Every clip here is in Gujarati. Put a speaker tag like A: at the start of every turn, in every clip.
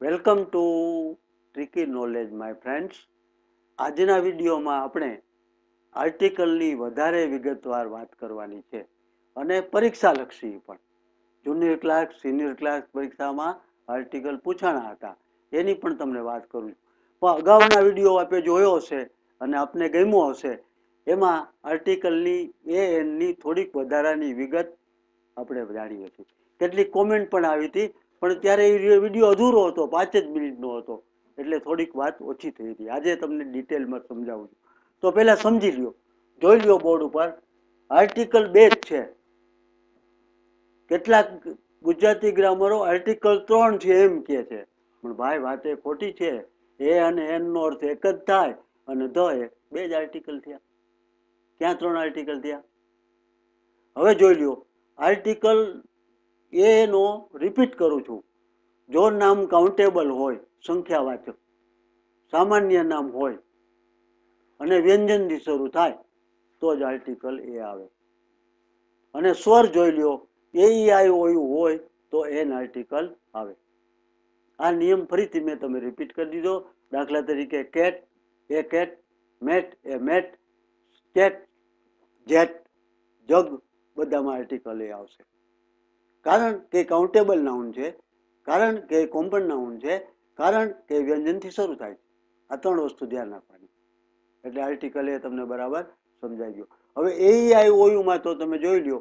A: Welcome to tricky knowledge my friends. આજના વિડીયોમાં આપણે આર્ટિકલની વધારે વિગતવાર વાત કરવાની છે અને પરીક્ષાલક્ષી પણ. જુનિયર ક્લાસ સિનિયર ક્લાસ પરીક્ષામાં આર્ટિકલ પૂછાણા હતા એની પણ તમને વાત કરું છું. પણ અગાઉના વિડીયો આપણે જોયો હશે અને આપને ગમ્યો હશે. એમાં આર્ટિકલની એની થોડીક વધારાની વિગત આપણે જાણીએ છીએ. કેટલીક કોમેન્ટ પણ આવી હતી, પણ ત્યારે એ વિડીયો અધૂરો હતો, 5 જ મિનિટનો હતો, એટલે થોડીક વાત ઓછી થઈ હતી. આજે તમને ડિટેલમાં સમજાવું છું. તો પહેલા સમજી લ્યો, જોઈ લ્યો બોર્ડ ઉપર. આર્ટિકલ 2 જ છે. કેટલાક ગુજરાતી ગ્રામરો આર્ટિકલ 3 છે એમ કે છે, પણ ભાઈ વાત એ ખોટી છે. એ અને એન નો અર્થ એક જ થાય અને ધ એ 2 જ આર્ટિકલ થયા. ક્યાં 3 આર્ટિકલ થયા? હવે જોઈ લ્યો, આર્ટિકલ એ નો રિપીટ કરું છું. જો નામ કાઉન્ટેબલ હોય, સંખ્યાવાચક, સામાન્ય નામ હોય અને વ્યંજનથી શરૂ થાય તો જ આર્ટિકલ એ આવે. અને સ્વર જોઈ લ્યો, એ ઈ આઈ ઓ યુ હોય તો એન આર્ટિકલ આવે. આ નિયમ ફરીથી મેં તમે રિપીટ કરી દીધો. દાખલા તરીકે કેટ એ કેટ, મેટ એ મેટ, સ્ટેટ, જેટ, જગ બધામાં આર્ટિકલ એ આવશે. કારણ કે કાઉન્ટેબલ નાઉન છે, કારણ કે કોમ્પન નાઉન છે, કારણ કે વ્યંજનથી શરૂ થાય છે. આ 3 વસ્તુ ધ્યાન રાખવાની. એટલે આર્ટિકલ એ તમને બરાબર સમજાઈ ગયો. હવે એ ઈ આઈ ઓ યુ માં તો તમે જોઈ લ્યો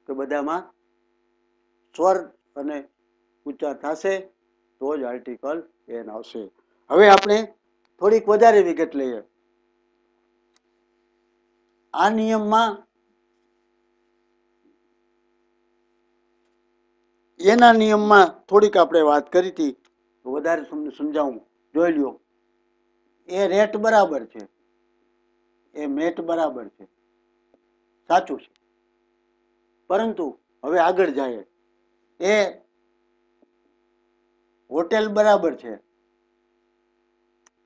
A: કે બધામાં સ્વર અને ઉચ્ચાર થશે તો જ આર્ટિકલ એન આવશે. હવે આપણે થોડીક વધારે વિગત લઈએ. આ નિયમમાં એના નિયમમાં થોડીક આપણે વાત કરી હતી, વધારે તમને સમજાવું. જોઈ લ્યો, એ રેટ બરાબર છે, એ મેટ બરાબર છે, સાચું છે. પરંતુ હવે આગળ જાય, એ હોટેલ બરાબર છે,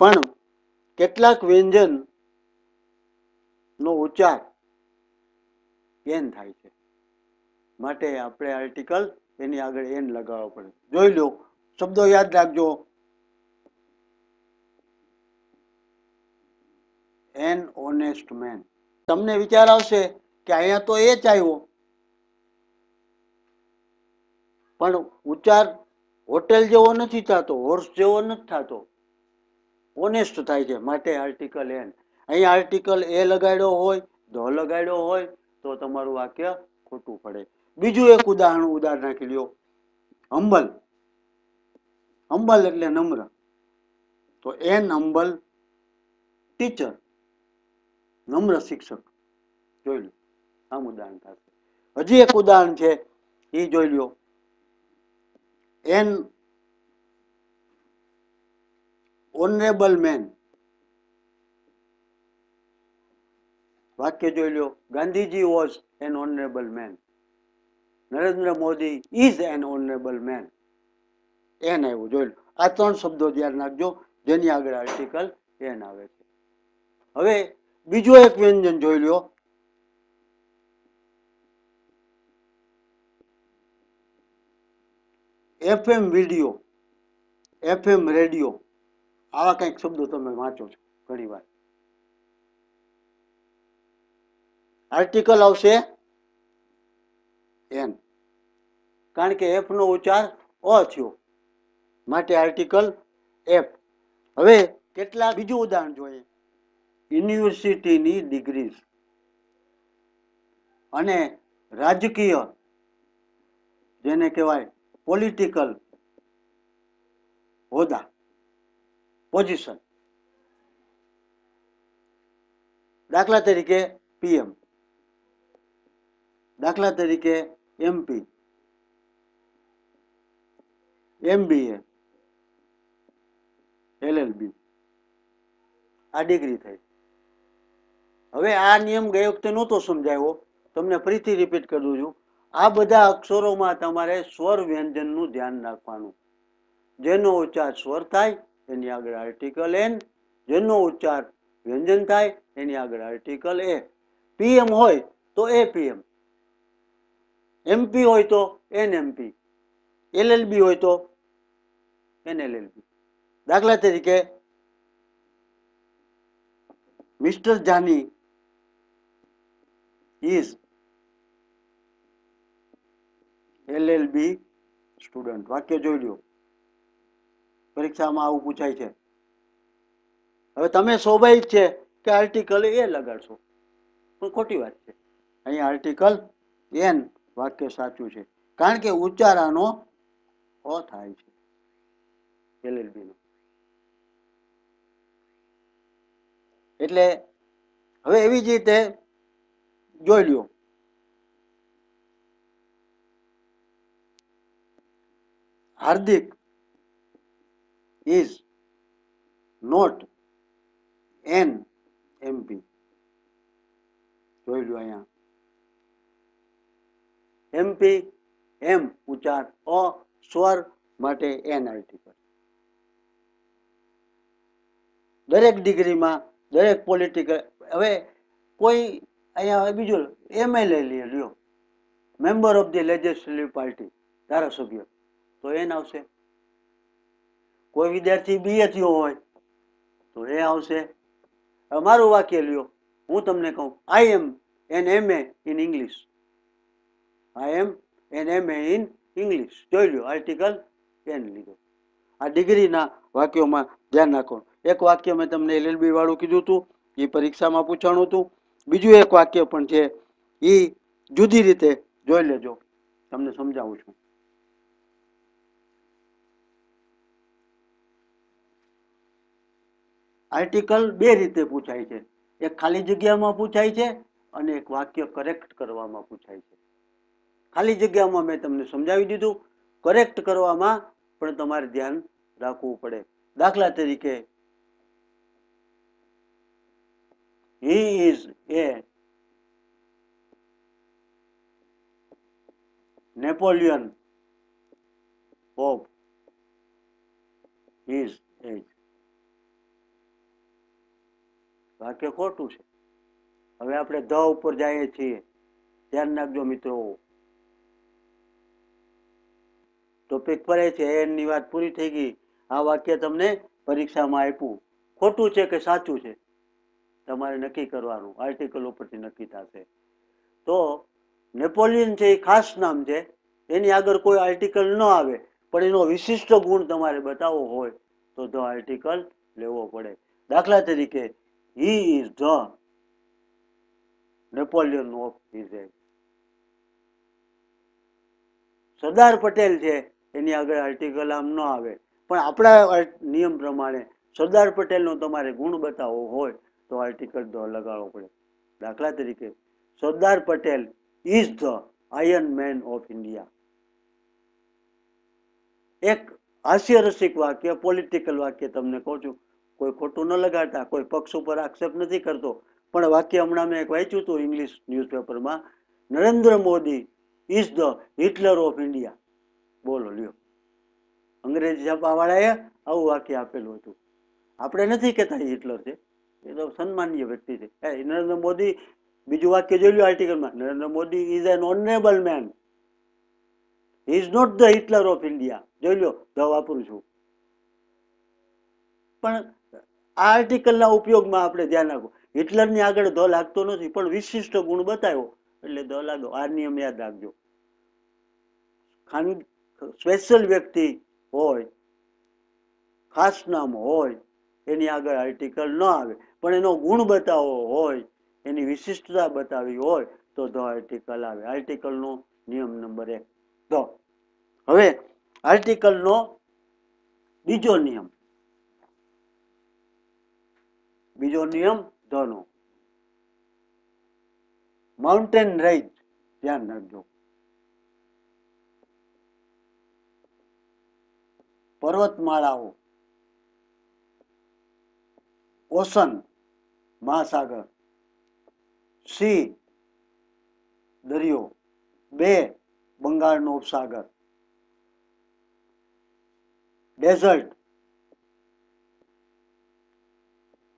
A: પણ કેટલાક વ્યંજન નો ઉચ્ચાર એન થાય છે, માટે આપણે આર્ટિકલ એની આગળ એન લગાવવો પડે. જોઈ લો, શબ્દો યાદ રાખજો. An honest man. તમને વિચાર આવશે કે અહીંયા તો એ જ આવ્યો, પણ ઉચ્ચાર હોટેલ જેવો નથી થતો, હોર્સ જેવો નથી થતો, ઓનેસ્ટ થાય છે, માટે આર્ટિકલ એન. અહીંયા આર્ટિકલ એ લગાડ્યો હોય, ધ લગાડ્યો હોય તો તમારું વાક્ય ખોટું પડે. બીજું એક ઉદાહરણ નાખી લ્યો. હંબલ. હંબલ એટલે નમ્ર, તો એન હંબલ ટીચર, નમ્ર શિક્ષક. જોઈ લો, આમ ઉદાહરણ થશે. હજી એક ઉદાહરણ છે, એ જોઈ લો. N honourable man. વાક્ય જોઈ લો. Gandhiji was an honourable man. Narendra Modi is an honourable man. An આવ્યું, જોઈ લો. આ 3 શબ્દો ધ્યાન રાખજો, જેની આગળ આર્ટિકલ એન આવે છે. હવે બીજો એક વ્યંજન જોઈ લો. એફએમ વિડીયો, એફએમ રેડિયો, આવા કંઈક શબ્દો તમે વાંચો છો ઘણી વાર. આર્ટિકલ આવશે એન, કારણ કે એફ નો ઉચ્ચાર અ થયો, માટે આર્ટિકલ એફ. હવે કેટલા બીજું ઉદાહરણ જોઈએ. યુનિવર્સિટીની ડિગ્રી અને રાજકીય, જેને કહેવાય પોલિટિકલ હોદ્દા, પોઝિશન. દાખલા તરીકે પીએમ, દાખલા તરીકે એમપી, એમબીએ, એલએલબી. આ ડિગ્રી થઈ. હવે આ નિયમ ગઈ વખતે નહોતો સમજાયો, તમને ફરીથી રિપીટ કરી દઉં છું. આ બધા અક્ષરોમાં તમારે સ્વર વ્યંજનનું ધ્યાન રાખવાનું. જેનો ઉચ્ચાર સ્વર થાય એની આગળ આર્ટિકલ એન, જેનો ઉચ્ચાર વ્યંજન થાય એની આગળ આર્ટિકલ એ. પીએમ હોય તો એ પીએમ, એમપી હોય તો એન એમપી, એલએલબી હોય તો NLLB. દાખલા તરીકે mister Jani is LLB student. વાક્ય જોઈ લો, પરીક્ષામાં આવું પૂછાય છે. હવે તમે સ્વાભાવિક છે કે આર્ટિકલ એ લગાડશો, પણ ખોટી વાત છે. અહીંયા આર્ટિકલ એન વાક્ય સાચું છે, કારણ કે ઉચ્ચારાનો અ થાય છે LLB નો. એટલે હવે એવી જ રીતે જોઈ લ્યો, હાર્દિક ઇઝ નોટ એન MP. જોઈ લો અહીંયા MP એમ ઉચ્ચાર, અ સ્વર માટે એન આર્ટિકલ. દરેક ડિગ્રીમાં દરેક પોલિટિકલ. હવે કોઈ અહીંયા બીજું MLA લ્યો, member of the legislative party, ધારાસભ્ય, તો એન આવશે. કોઈ વિદ્યાર્થી BA થયો હોય તો એ આવશે. મારું વાક્ય લ્યો, હું તમને કહું, I am an MA in English. I am an MA in English. જોઈ લો, આર્ટિકલ એન લીધો. આ ડિગ્રીના વાક્યોમાં ધ્યાન રાખો. એક વાક્ય મેં તમને LLB વાળું કીધું હતું, એ પરીક્ષામાં પૂછાણું હતું. બીજું એક વાક્ય પણ છે, એ જુદી રીતે જોઈ લેજો, તમને સમજાવું છું. આર્ટિકલ બે રીતે પૂછાય છે. એક ખાલી જગ્યામાં પૂછાય છે અને એક વાક્ય કરેક્ટ કરવામાં પૂછાય છે. ખાલી જગ્યામાં મેં તમને સમજાવી દીધું, કરેક્ટ કરવામાં પણ તમારે ધ્યાન રાખવું પડે. દાખલા તરીકે, he is a Napoleon of his age. વાક્ય ખોટું છે. હવે આપણે ધ ઉપર જઈએ છીએ, ધ્યાન રાખજો મિત્રો. ટોપિક પર છે એની વાત પૂરી થઈ ગઈ. આ વાક્ય તમને પરીક્ષામાં આપ્યું, ખોટું છે કે સાચું છે તમારે નક્કી કરવાનું, આર્ટિકલ ઉપરથી નક્કી થશે. તો નેપોલિયન છે એ ખાસ નામ છે, એની આગળ કોઈ આર્ટિકલ ન આવે, પણ એનો વિશિષ્ટ ગુણ તમારે બતાવવો હોય તો ધ આર્ટિકલ લેવો પડે. દાખલા તરીકે, he is the Napoleon of his age. Sardar Patel છે, એની આગળ આર્ટિકલ આમ ન આવે, પણ આપણા નિયમ પ્રમાણે સરદાર પટેલનો તમારે ગુણ બતાવવો હોય તો આર્ટિકલ ધ લગાડવો પડે. દાખલા તરીકે, Sardar Patel is the iron man of India. એક હાસ્યરસિક વાક્ય, પોલિટિકલ વાક્ય તમને કહું છું, કોઈ ખોટું ન લગાડતા, કોઈ પક્ષ ઉપર આક્ષેપ નથી કરતો, પણ વાક્ય હમણાં મેં એક વાંચ્યું હતું ઇંગ્લિશ ન્યૂઝપેપરમાં, Narendra Modi is the Hitler of India. બોલો લ્યો, અંગ્રેજી છાપાવાળાએ આવું વાક્ય આપેલું હતું. આપણે નથી કહેતા હિટલર છે, એ તો સન્માનીય વ્યક્તિ છે. નરેન્દ્ર મોદી, બીજું વાક્ય જોઈ લો આર્ટિકલમાં, Narendra Modi is an honourable man, he is not the Hitler of India. જોઈ લો, ધ વાપરું છું. પણ આ આર્ટિકલના ઉપયોગમાં આપણે ધ્યાન રાખો, હિટલરની આગળ ધ લાગતો નથી, પણ વિશિષ્ટ ગુણ બતાવ્યો એટલે ધ લાગો. આ નિયમ યાદ રાખજો. સ્પેશિયલ વ્યક્તિ હોય, ખાસ નામ હોય, એની આગળ આર્ટિકલ ન આવે, પણ એનો ગુણ બતાવવો હોય, એની વિશિષ્ટતા બતાવી હોય તો ધ આર્ટિકલ આવે. આર્ટિકલનો નિયમ નંબર 1 ધ. હવે આર્ટિકલનો બીજો નિયમ, ધ નો. માઉન્ટેન રેન્જ, ધ્યાન રાખજો, પર્વતમાળાઓ, ઓશન મહાસાગર, સી દરિયો, બે બંગાળનો ઉપસાગર, ડેઝર્ટ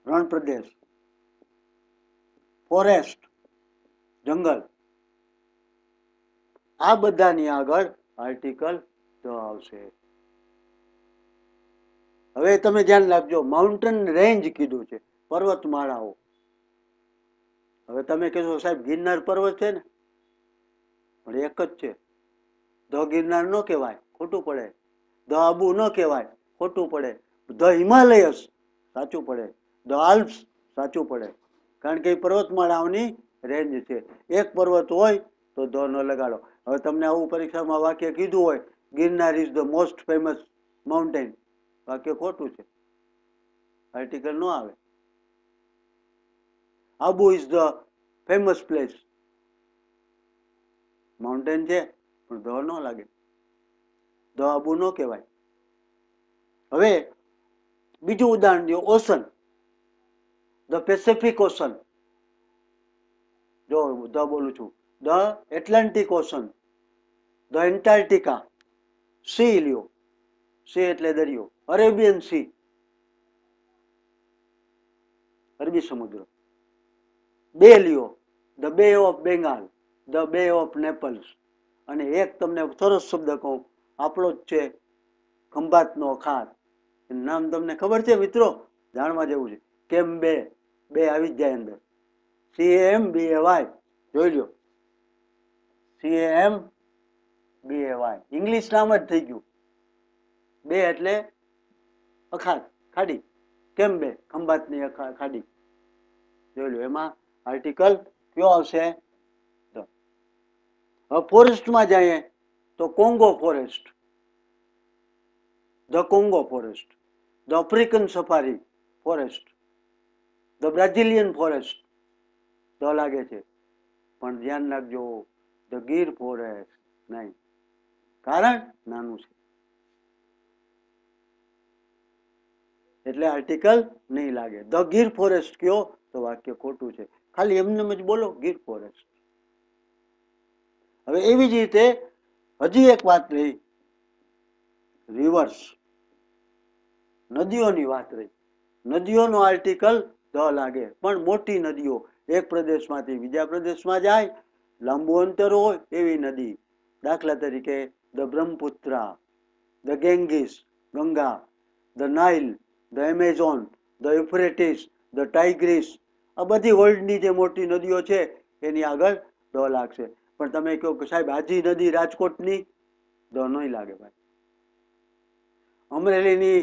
A: રણ પ્રદેશ, ફોરેસ્ટ જંગલ. આ બધાની આગળ આર્ટિકલ ધ આવશે. હવે તમે ધ્યાન રાખજો, માઉન્ટેન રેન્જ કીધું છે, પર્વતમાળાઓ. હવે તમે કહેશો સાહેબ ગિરનાર પર્વત છે ને, પણ એક જ છે. ધ ગિરનાર ન કહેવાય, ખોટું પડે. ધ આબુ ન કહેવાય, ખોટું પડે. ધ હિમાલયસ સાચું પડે. ધ આલ્પ્સ સાચું પડે. કારણ કે એ પર્વતમાળાઓની રેન્જ છે. એક પર્વત હોય તો ધ ન લગાડો. હવે તમને આવું પરીક્ષામાં વાક્ય કીધું હોય, Girnar is the most famous mountain, વાક્ય ખોટું છે, આર્ટિકલ ન આવે. Abu is the famous place, mountain છે પણ ધ ન લાગે, ધ આબુ ન કહેવાય. હવે બીજું ઉદાહરણ દો, ઓશન, ધ પેસિફિક ઓશન. જો ધ બોલું છું, the Atlantic ocean, the Antarctica. C લ્યો, સી એટલે દરિયો, અરેબિયન સી, અરબી સમુદ્ર. બે લ્યો, ધ બે ઓફ બેંગાલ, ધ બે ઓફ નેપલ્સ. અને એક તમને સરસ શબ્દ કહું, આપણો જ છે, ખંભાતનો ખાર. નામ તમને ખબર છે મિત્રો? જાણવા જેવું છે. કેમ બે, બે આવી જ જાય અંદર. CAMBAY, જોઈ લો, CAMBAY, ઇંગ્લિશ નામ જ થઈ ગયું. બે એટલે અખાત, ખાડી. કેમ બે, ખંભાતની ખાડી. જોઈ લો, એમાં આર્ટિકલ કયો આવશે? હવે ફોરેસ્ટમાં જઈએ તો Congo forest, the Congo forest, the African safari forest, the Brazilian forest. The લાગે છે, પણ ધ્યાન રાખજો, ધ ગીર ફોરેસ્ટ નહીં, કારણ નાનું છે એટલે આર્ટિકલ નહીં લાગે. ધ ગીર ફોરેસ્ટ કયો તો વાક્ય ખોટું છે, ખાલી એમને જ બોલો ગીર ફોરેસ્ટ. હવે એવી જ રીતે હજી એક વાત રહી, રિવર્સ, નદીઓની વાત રહી. નદીઓનો આર્ટિકલ ધ લાગે, પણ મોટી નદીઓ એક પ્રદેશમાંથી બીજા પ્રદેશમાં જાય, લાંબુ અંતર હોય એવી નદી. દાખલા તરીકે the Brahmaputra, the Ganges Ganga, the Nile, the Amazon, the Euphrates, the Tigris. આ બધી વર્લ્ડની જે મોટી નદીઓ છે એની આગળ ધ લાગશે. પણ તમે કહો કે સાહેબ હાજી નદી રાજકોટની, ધ નહીં લાગે ભાઈ. અમરેલીની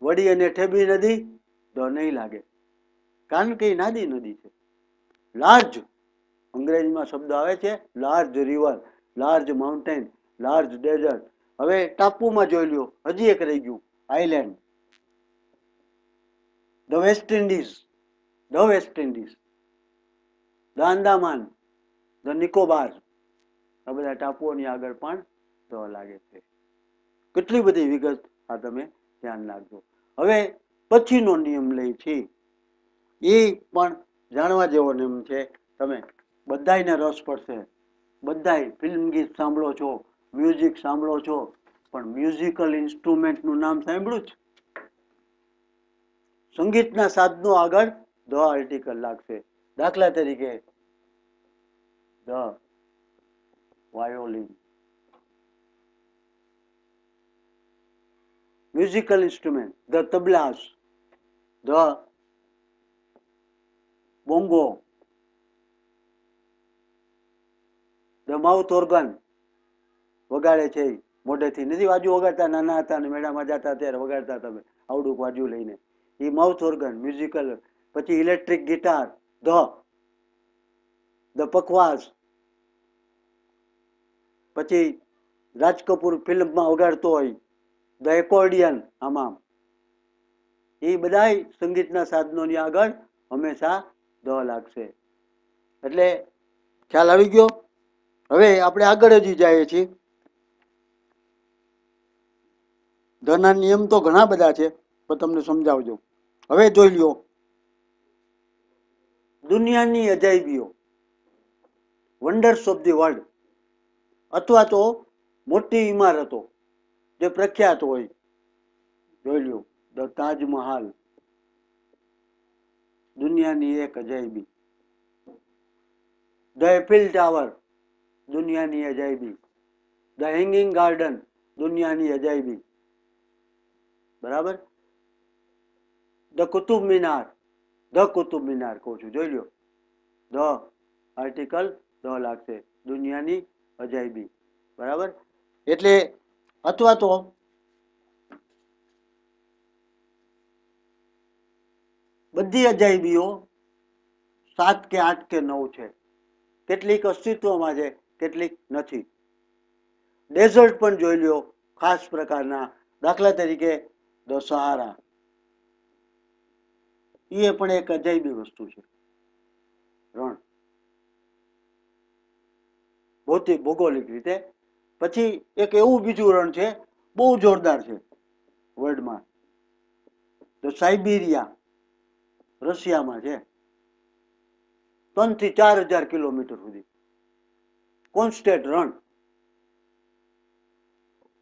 A: વડી અને ઠેબી નદી, ધ નહીં લાગે, કારણ કે એ નાની નદી છે. લાર્જ, અંગ્રેજીમાં શબ્દ આવે છે large river, large mountain, large desert. હવે ટાપુમાં જોઈ લ્યો, હજી એક રહી ગયું, island, the West Indies, the West Indies, the Andaman, the Nicobar. આ બધા ટાપુઓની આગળ પણ ધ લાગે છે. કેટલી બધી વિગત આ તમે ધ્યાન રાખજો. હવે પછીનો નિયમ લઈ છે, એ પણ જાણવા જેવો નિયમ છે. તમે બધાયને રસ પડશે, બધાય ફિલ્મ ગીત સાંભળો છો, મ્યુઝિક સાંભળો છો, પણ મ્યુઝિકલ ઇન્સ્ટ્રુમેન્ટનું નામ સાંભળ્યું છે? સંગીતના સાધનો આગળ ધ આર્ટિકલ લાગશે. દાખલા તરીકે the violin, musical instrument, the tablas, the bongo, the mouth organ. વગાડે છે મોઢેથી, નથી વાજુ વગાડતા, નાના હતા ને મેળામાં જતા ત્યારે વગાડતા તમે આવડું વાજુ લઈને, એ માઉથ ઓર્ગન મ્યુઝિકલ. પછી ઇલેક્ટ્રિક ગિટાર, ધ પખવાસ. પછી રાજ કપૂર ફિલ્મમાં વગાડતો હોય ધ એકોર્ડિયન. આમાં એ બધા સંગીતના સાધનોની આગળ હંમેશા ધ લાગશે. એટલે ખ્યાલ આવી ગયો? હવે આપણે આગળ હજી જઈએ છીએ. ધના નિયમ તો ઘણા બધા છે, પણ તમને સમજાવજો. હવે જોઈ લ્યો, દુનિયાની અજાયબીઓ, વન્ડર્સ ઓફ ધી વર્લ્ડ, અથવા તો મોટી ઇમારતો જે પ્રખ્યાત હોય. જોઈ લ્યો, ધ તાજમહાલ, દુનિયાની એક અજાયબી. ધ એફિલ ટાવર, દુનિયાની અજાયબી. ધ હેંગિંગ ગાર્ડન, દુનિયાની અજાયબી. બરાબર? ધ કુતુબ મિનાર, ધ કુતુબ મિનાર કહું છું, જોઈ લો. ધ આર્ટિકલ ધ લાગશે, દુનિયાની અજાયબી. બરાબર. એટલે અથવા તો બધી અજાયબીઓ 7 કે 8 કે 9 છે. કેટલીક અસ્તિત્વમાં છે, કેટલીક નથી. ડેઝર્ટ પણ જોઈ લો ખાસ પ્રકારના, દાખલા તરીકે ધ સહારા, એ પણ એક અજાયબી વસ્તુ છે. રણ ભૌતિક ભૌગોલિક રીતે. પછી એક એવું બીજું રણ છે બહુ જોરદાર છે વર્લ્ડમાં, તો સાઇબિરિયા, રશિયામાં છે. 3 થી 4,000 કિલોમીટર સુધી કોન્સ્ટેન્ટ રણ.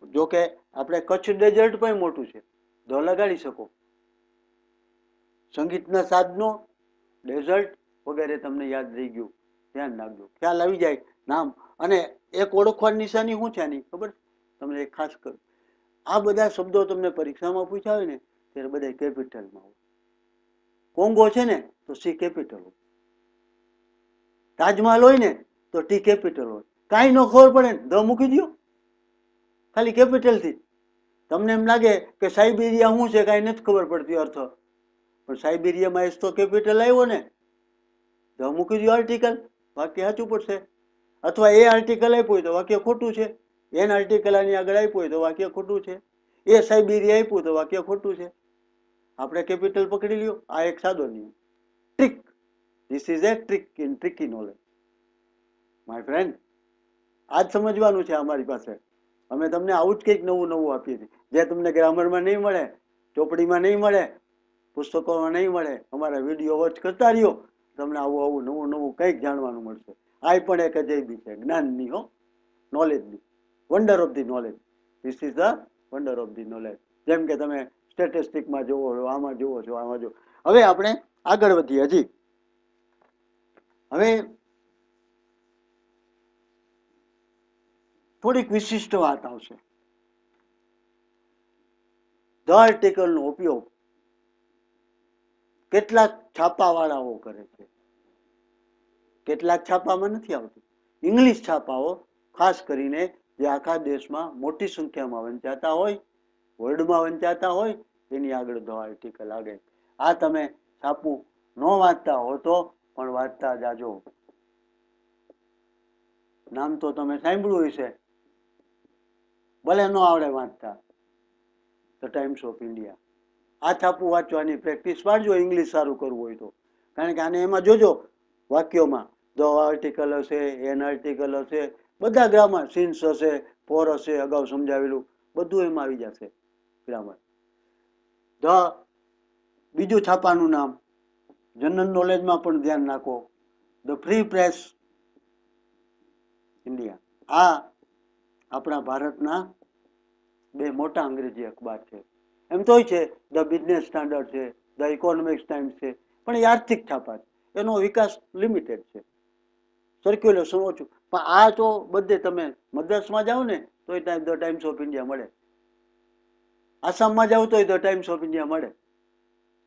A: જોકે આપણે કચ્છ ડેઝર્ટ પણ મોટું છે, તો લગાડી શકો. સંગીતના સાધનો, ડેઝર્ટ વગેરે તમને યાદ રહી ગયું, ધ્યાન રાખજો, ખ્યાલ આવી જાય નામ. અને એક ઓળખવાની નિશાની શું છે આની ખબર તમને? એક ખાસ કર, આ બધા શબ્દો તમને પરીક્ષામાં પૂછ્યા હોય ને ત્યારે બધા કેપિટલમાં હોય. કોંગો છે ને તો સી કેપિટલ હોય, તાજમહાલ હોય ને તો ટી કેપિટલ હોય. કાંઈ ન ખબર પડે ને ધ મૂકી દો ખાલી કેપિટલ થી. તમને એમ લાગે કે સાઇબિરિયા શું છે કાંઈ નથી ખબર પડતી અર્થ, પણ સાઇબિરિયામાં એસ તો કેપિટલ આવ્યો ને, ધ મૂકી દો આર્ટિકલ, વાક્ય સાચું પડશે. અથવા એ આર્ટિકલ આપ્યું હોય તો વાક્ય ખોટું છે, એન આર્ટિકલ આની આગળ આપ્યું હોય તો વાક્ય ખોટું છે, એ સાઇબિરિયા આપ્યું તો વાક્ય ખોટું છે. આપણે કેપિટલ પકડી લ્યો, આ એક સાદો નિયમ. Trick, this is A trick in tricky knowledge my friend. આજ સમજવાનું છે અમારી પાસે. અમે તમને આવું જ કંઈક નવું નવું આપીએ છીએ, જે તમને ગ્રામરમાં નહીં મળે, ચોપડીમાં નહીં મળે, પુસ્તકોમાં નહીં મળે. અમારા વિડીયો વોચ કરતા રહ્યો, તમને આવું આવું નવું નવું કંઈક જાણવાનું મળશે. આ પણ એક અજાયબી છે જ્ઞાનની, હો, નોલેજની. Wonder of the knowledge, this is the wonder of the knowledge. જેમ કે તમે સ્ટેટિસ્ટિકમાં જોવો છો, આમાં જોવો છો, આમાં જો. હવે આપણે આગળ વધીએ. હજી હવે થોડીક વિશિષ્ટ વાત આવશે. ધ આર્ટિકલનો ઉપયોગ કેટલાક છાપાવાળાઓ કરે છે, કેટલાક છાપામાં નથી આવતું. ઇંગ્લિશ છાપાઓ ખાસ કરીને જે આખા દેશમાં મોટી સંખ્યામાં વંચાતા હોય, વર્લ્ડમાં વંચાતા હોય, એની આગળ ધ આર્ટિકલ આગળ. આ તમે છાપું ન વાંચતા હો તો પણ વાંચતા જાજો. નામ તો તમે સાંભળ્યું હશે, ભલે ન આવડે વાંચતા, ધ ટાઈમ્સ ઓફ ઇન્ડિયા. આ છાપું વાંચવાની પ્રેક્ટિસ પાડજો ઇંગ્લિશ સારું કરવું હોય તો. કારણ કે આને એમાં જોજો વાક્યોમાં ધ આર્ટિકલ હશે, એન આર્ટિકલ હશે, બધા ગ્રામર, સિન્સ હશે, ફોર હશે, અગાઉ સમજાવેલું બધું એમાં આવી જશે ગ્રામર. ધ બીજું છાપાનું નામ જનરલ નોલેજમાં પણ ધ્યાન રાખો, ધ ફ્રી પ્રેસ ઇન્ડિયા. આ આપણા ભારતના બે મોટા અંગ્રેજી અખબાર છે. એમ તો છે ધ બિઝનેસ સ્ટાન્ડર્ડ છે, ધ ઇકોનોમિક્સ ટાઈમ્સ છે, પણ એ આર્થિક છાપા છે, એનો વિકાસ લિમિટેડ છે, સર્ક્યુલેશન ઓછું. પણ આ તો બધે તમે મદ્રાસમાં જાઓ ને તો ધ ટાઈમ્સ ઓફ ઇન્ડિયા મળે, આસામમાં જાવ તો ધ ટાઈમ્સ ઓફ ઇન્ડિયા મળે,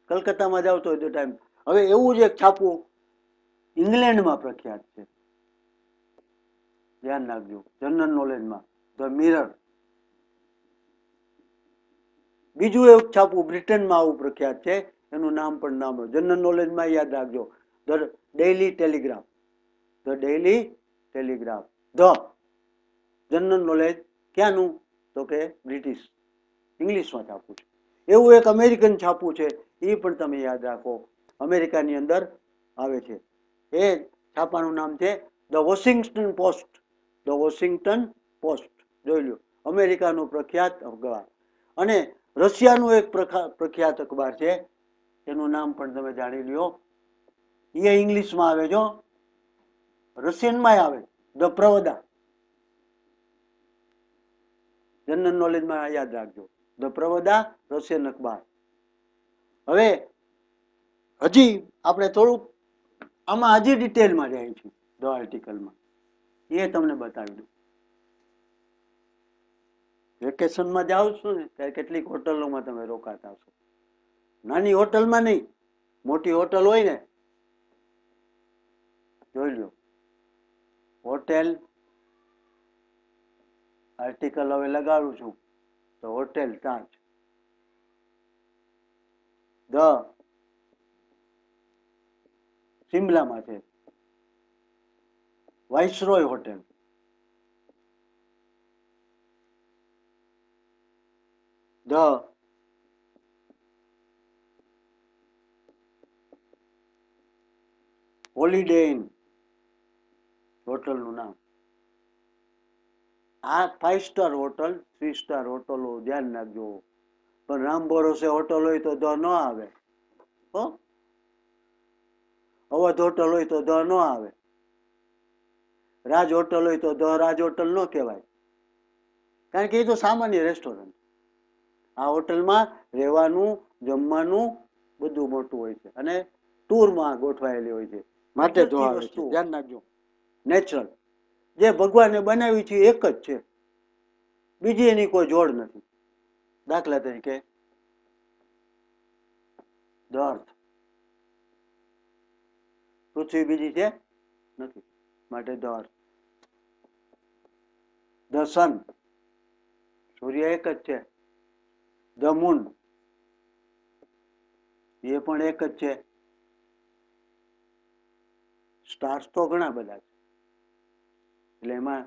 A: કલકત્તામાં જાવ તો ધ ટાઈમ્સ. હવે એવું જ એક છાપું ઇંગ્લેન્ડમાં પ્રખ્યાત છે, ધ્યાન રાખજો, જનરલ નોલેજમાં ધ મિરર. બીજું એવું છાપું બ્રિટનમાં આવું પ્રખ્યાત છે, એનું નામ પણ નામ જનરલ નોલેજમાં યાદ રાખજો, the Daily Telegraph. The Daily Telegraph. The general knowledge ક્યાંનું? તો કે બ્રિટિશ, ઇંગ્લિશમાં છાપું છે. એવું એક અમેરિકન છાપું છે, એ પણ તમે યાદ રાખો, અમેરિકાની અંદર આવે છે. એ છાપાનું નામ છે the Washington post. The Washington post જોઈ લો, અમેરિકાનું પ્રખ્યાત અખબાર. અને રશિયાનું એક પ્રખ્યાત અખબાર છે, એનું નામ પણ તમે જાણી લ્યો, એ ઇંગ્લિશમાં આવે છે, રશિયનમાં આવે, ધ પ્રવદા. જનરલ નોલેજમાં યાદ રાખજો, ધ પ્રવદા રશિયન અખબાર. હવે હજી આપણે થોડુંક આમાં હજી ડિટેલમાં જાય છે, ધ આર્ટિકલમાં, એ તમને બતાવી દઉં. વેકેશનમાં જાઓ છો ને ત્યારે કેટલીક હોટલોમાં તમે રોકાતા હશો, નાની હોટલમાં નહીં, મોટી હોટલ હોય ને, જોઈ લો. હોટેલ આર્ટિકલ હવે લગાડું છું તો હોટેલ તાજ. ધ સિમલામાં છે Viceroy Hotel. The Holiday Inn હોટલનું નામ. આ 5 સ્ટાર હોટલ, 3 સ્ટાર હોટલો ધ્યાન રાખજો. પણ રામ ભરોસે હોટલ હોય તો ધ ન આવે હો. અવધ હોટલ હોય તો ધ ન આવે. રાજ હોટલ હોય તો ધ રાજ હોટલ ન કહેવાય, કારણ કે એ તો સામાન્ય રેસ્ટોરન્ટ. આ હોટલમાં રહેવાનું, જમવાનું બધું મોટું હોય છે અને ટૂરમાં ગોઠવાયેલી હોય છે, માટે વસ્તુ ધ્યાન રાખજો. નેચરલ જે ભગવાને બનાવી છે એક જ છે, બીજી એની કોઈ જોડ નથી. દાખલા તરીકે ધ અર્થ, પૃથ્વી બીજી છે નથી, માટે ધ અર્થ. ધ સન, સૂર્ય એક જ છે. ધ મૂન, એ પણ એક જ છે. સ્ટાર્સ તો ઘણા બધા છે, એટલે એમાં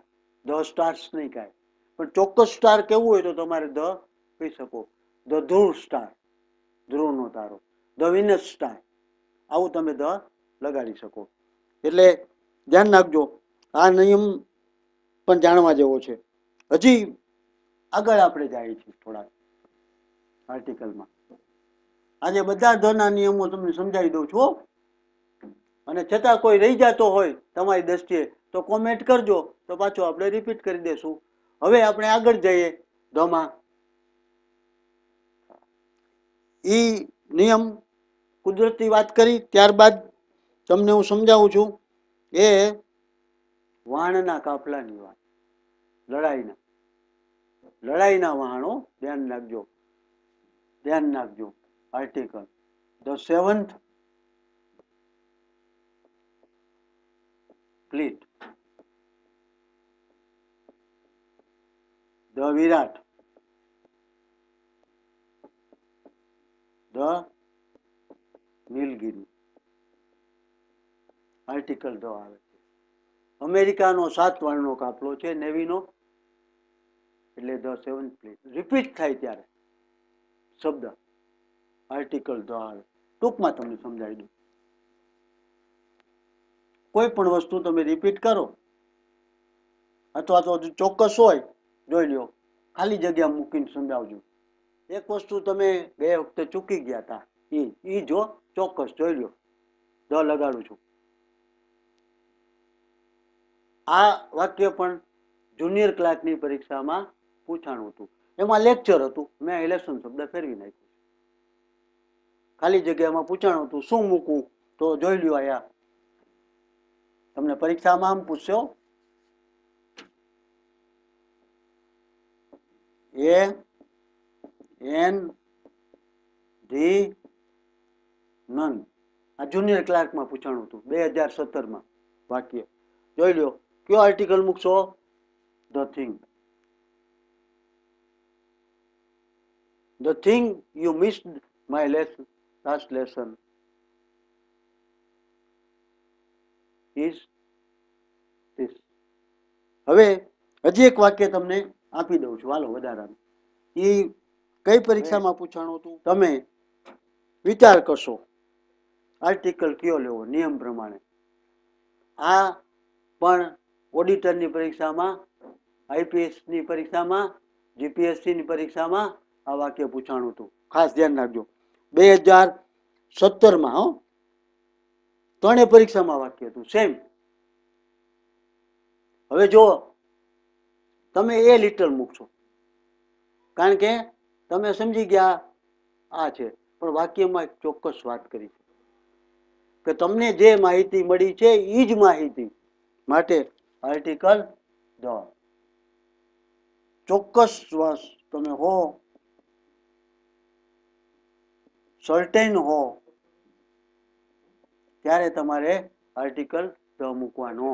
A: ધ સ્ટાર્સ નહીં કાંઈ, પણ ચોક્કસ સ્ટાર કેવું હોય તો તમારે ધ કહી શકો. ધ ધ્રુવ સ્ટાર, ધ્રુવનો તારો. ધ વિનસ સ્ટાર, આવું તમે ધ લગાડી શકો. એટલે ધ્યાન રાખજો, આ નિયમ પણ જાણવા જેવો છે. હજી આગળ આપણે જઈએ છીએ થોડા આર્ટિકલમાં. આજે બધા ધના નિયમો તમને સમજાવી દઉં છું, અને છતાં કોઈ રહી જતો હોય તમારી દ્રષ્ટિએ તો કોમેન્ટ કરજો, તો પાછું આપણે રિપીટ કરી દેશું. હવે આપણે આગળ જઈએ ધમાં. ઈ નિયમ કુદરતી વાત કરી, ત્યારબાદ તમને હું સમજાવું છું એ વાણના કાફલાની વાત. લડાઈના વહાણો ધ્યાન રાખજો, ધ્યાન રાખજો. Article the seventh fleet, the Virat, the Nilgiri. Article the આવે છે. અમેરિકાનો 7 વાળનો કાફલો છે નેવીનો, એટલે ધ સેવન્થ ફ્લીટ. રિપીટ થાય ત્યારે શબ્દ આર્ટિકલ ધ આવે. ટૂંકમાં તમને સમજાવી દઉં, કોઈ પણ વસ્તુ તમે રિપીટ કરો અથવા તો ચોક્કસ હોય, જોઈ લો, ખાલી જગ્યા મૂકીને સમજાવજો. એક વસ્તુ તમે બે વખતે ચૂકી ગયા હતા, ઈ જો ચોક્કસ જોઈ લો, ધ લગાડું છું. આ વાક્ય પણ જુનિયર ક્લાર્કની પરીક્ષામાં પૂછાણું હતું. એમાં લેક્ચર હતું, મેં ઇલેક્શન શબ્દ ફેરવી નાખ્યો. ખાલી જગ્યામાં પૂછાણું હતું શું મૂકવું, તો જોઈ લ્યો આયા તમને પરીક્ષામાં આમ પૂછશો, એ એન ધી નન. આ જુનિયર ક્લાર્કમાં પૂછાણું હતું 2017માં. વાક્ય જોઈ લો, કયો આર્ટિકલ મૂકશો? The thing. The thing you missed my lesson, last lesson is this. હવે હજી એક વાક્ય તમને આપી દઉં છું, હાલો વધારાનું. એ કઈ પરીક્ષામાં પૂછાણું હતું તમે વિચાર કરશો. આર્ટિકલ કયો લેવો નિયમ પ્રમાણે. આ પણ ઓડિટરની પરીક્ષામાં, આઈપીએસની પરીક્ષામાં, જીપીએસસીની પરીક્ષામાં આ વાક્ય પૂછાણું હતું. ખાસ ધ્યાન રાખજો. 2017માં હો, 3 પરીક્ષામાં વાક્ય હતું સેમ. હવે જો તમે એ લિટલ મૂકશો, કારણ કે તમે સમજી ગયા આ છે, પણ વાક્યમાં ચોક્કસ વાત કરી છે કે તમને જે માહિતી મળી છે એ જ માહિતી, માટે આર્ટિકલ ધ. ચોક્કસ તમે હો સર્ટેન હો ત્યારે તમારે આર્ટિકલ ધ મૂકવાનો.